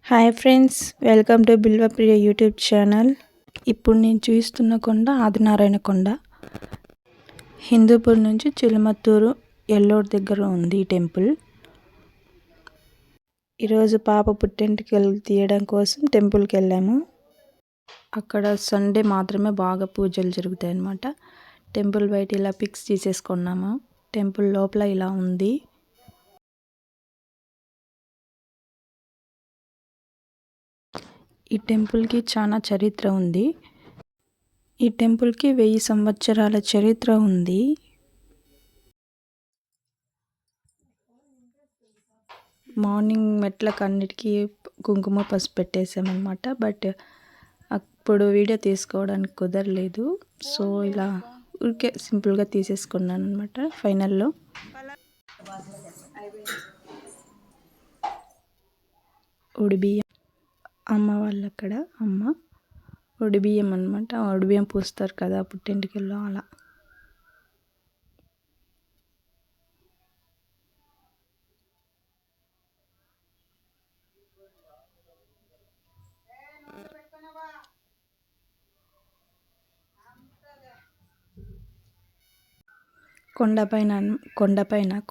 Hi friends, welcome to Bilvapriya YouTube channel. ఇప్పుడు నేను చూస్తున్న కొండ ఆదినారాయణ కొండ. హిందూపూర్ నుంచి చిలుమత్తూరు ఎల్లోడ్ దగ్గర ఉంది ఈ టెంపుల్. ఈరోజు పాప పుట్టెంటికలు తీయడం కోసం టెంపుల్కి వెళ్ళాము. అక్కడ సండే మాత్రమే బాగా పూజలు జరుగుతాయి అన్నమాట. టెంపుల్ బయట ఇలా పిక్స్ తీసేసుకున్నాము. టెంపుల్ లోపల ఇలా ఉంది. ఈ టెంపుల్కి చాలా చరిత్ర ఉంది. ఈ టెంపుల్కి 1000 సంవత్సరాల చరిత్ర ఉంది. మార్నింగ్ మెట్లకు అన్నిటికీ కుంకుమ పసుపు పెట్టేసామన్నమాట. బట్ అప్పుడు వీడియో తీసుకోవడానికి కుదరలేదు. సో ఇలా ఊరికే సింపుల్గా తీసేసుకున్నాను అనమాట. ఫైనల్లో ఉడిబియ్యం అమ్మ వాళ్ళు అక్కడ ఉడిబియ్యం అనమాట. ఉడిబియ్యం పూస్తారు కదా పుట్టింటికల్లో, అలా.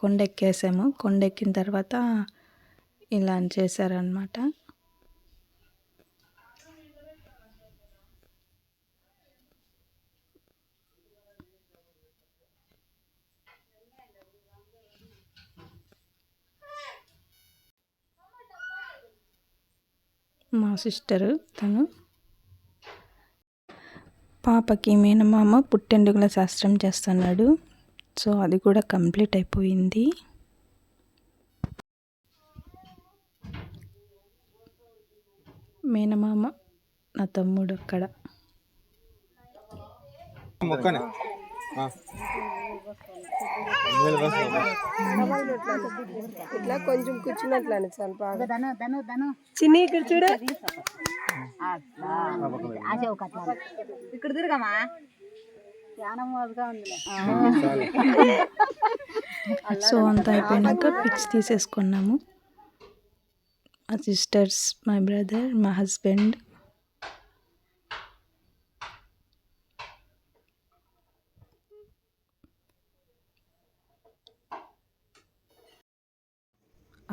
కొండ ఎక్కేసాము. కొండ ఎక్కిన తర్వాత ఇలా చేశారనమాట. మా సిస్టరు, తను పాపకి మేనమామ పుట్టెంటుకల శాస్త్రం చేస్తున్నాడు. సో అది కూడా కంప్లీట్ అయిపోయింది. మేనమామ నా తమ్ముడు అక్కడ. ఇట్లా కొంచెం కూర్చున్నట్లు చిన్ని ఇక్కడ చూడ, ఇక్కడ తిరగమా. సో అంతా అయిపోయినాక పిక్స్ తీసేసుకున్నాము. మా సిస్టర్స్, మై బ్రదర్, మా హస్బెండ్.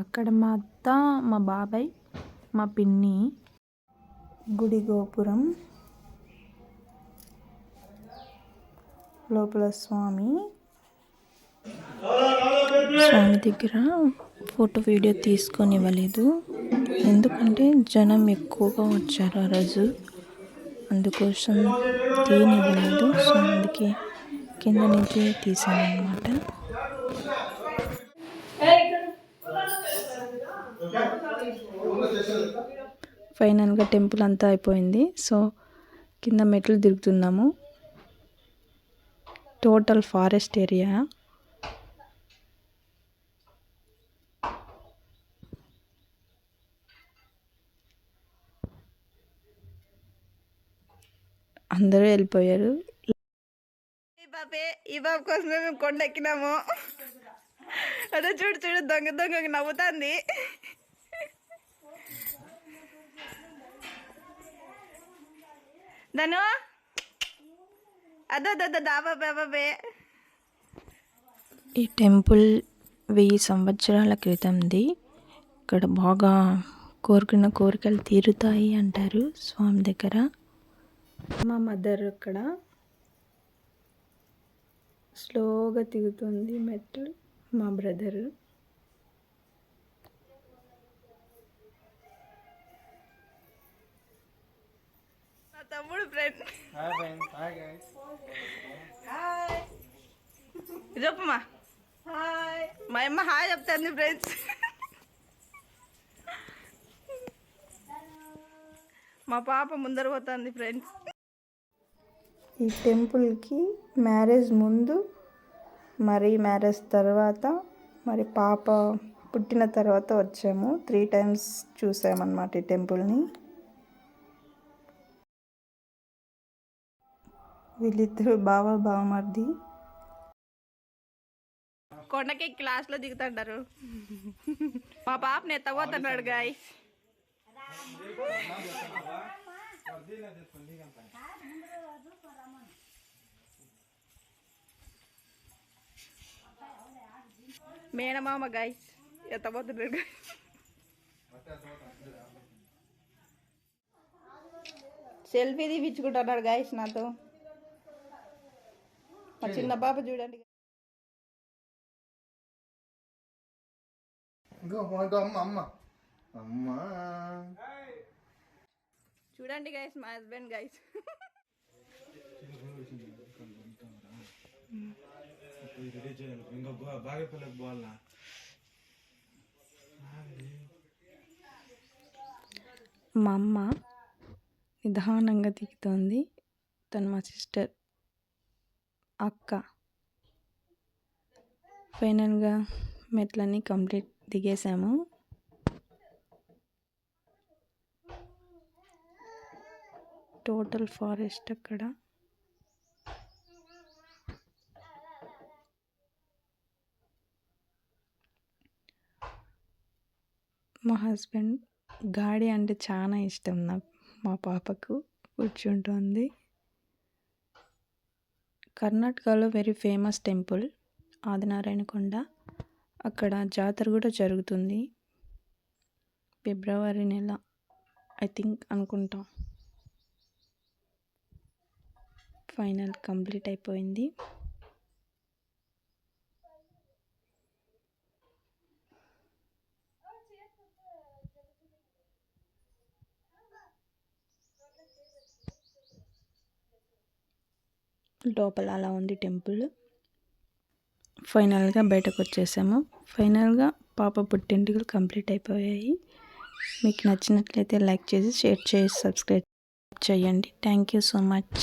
అక్కడ మా అత్త, మా బాబాయ్, మా పిన్ని. గుడి గోపురం లోపల స్వామి దగ్గర ఫోటో వీడియో తీసుకొని ఇవ్వలేదు. ఎందుకంటే జనం ఎక్కువగా వచ్చారు ఆ రోజు, అందుకోసం తీయనివ్వలేదు. సో అందుకే కింద నుంచి తీసాను అన్నమాట. ఫైనల్గా టెంపుల్ అంతా అయిపోయింది. సో కింద మెట్లు దిగుతున్నాము. Total forest area. అందరూ వెళ్ళిపోయారు. ఈ బాబు కోసమే మేము కొండ ఎక్కినాము. అదే చూడు చూడు, దొంగ దొంగ నవ్వుతుంది. దను అదే. ఈ టెంపుల్ 1000 సంవత్సరాల క్రితంది. ఇక్కడ బాగా కోరుకున్న కోరికలు తీరుతాయి అంటారు స్వామి దగ్గర. మా మదర్ ఇక్కడ స్లోగా దిగుతుంది మెట్లు. మా బ్రదర్. తమ్ముడు ఫ్రెండ్. చెప్పమ్మా హాయ్. మా అమ్మ హాయ్ చెప్తాంది ఫ్రెండ్స్. మా పాప ముందర పోతుంది ఫ్రెండ్స్. ఈ టెంపుల్కి మ్యారేజ్ ముందు, మరి మ్యారేజ్ తర్వాత, మరి పాప పుట్టిన తర్వాత వచ్చాము. 3 times చూసామన్నమాట ఈ టెంపుల్ని. వీళ్ళిద్దరు బావమర్ది. కొండకి క్లాస్లో దిగుతుంటారు. మా పాపని ఎత్తబోతున్నాడు గాయస్. మేనమామ గైస్ ఎత్తపోతున్నాడు. సెల్ఫీ తీపించుకుంటున్నాడు గైస్ నాతో. మా చిన్న పాప చూడండి. చూడండి గైస్ మా హస్బెండ్ గైస్. మా అమ్మ నిదానంగా దిగుతోంది. తను మా సిస్టర్ అక్క. ఫైనల్గా మెట్లన్నీ కంప్లీట్ దిగేసాము. టోటల్ ఫారెస్ట్ అక్కడ. మా హస్బెండ్ గాడి అంటే చాలా ఇష్టం మా పాపకు. కూర్చుంటోంది. కర్ణాటకలో వెరీ ఫేమస్ టెంపుల్ ఆదినారాయణ కొండ. అక్కడ జాతర కూడా జరుగుతుంది ఫిబ్రవరి నెల ఐ థింక్ అనుకుంటాం. ఫైనల్ కంప్లీట్ అయిపోయింది. లోపల అలా ఉంది టెంపుల్. ఫైనల్గా బయటకు వచ్చేసాము. ఫైనల్గా పాప పుట్టింటికలు కంప్లీట్ అయిపోయాయి. మీకు నచ్చినట్లయితే లైక్ చేసి షేర్ చేసి సబ్స్క్రైబ్ చేయండి. Thank you so much.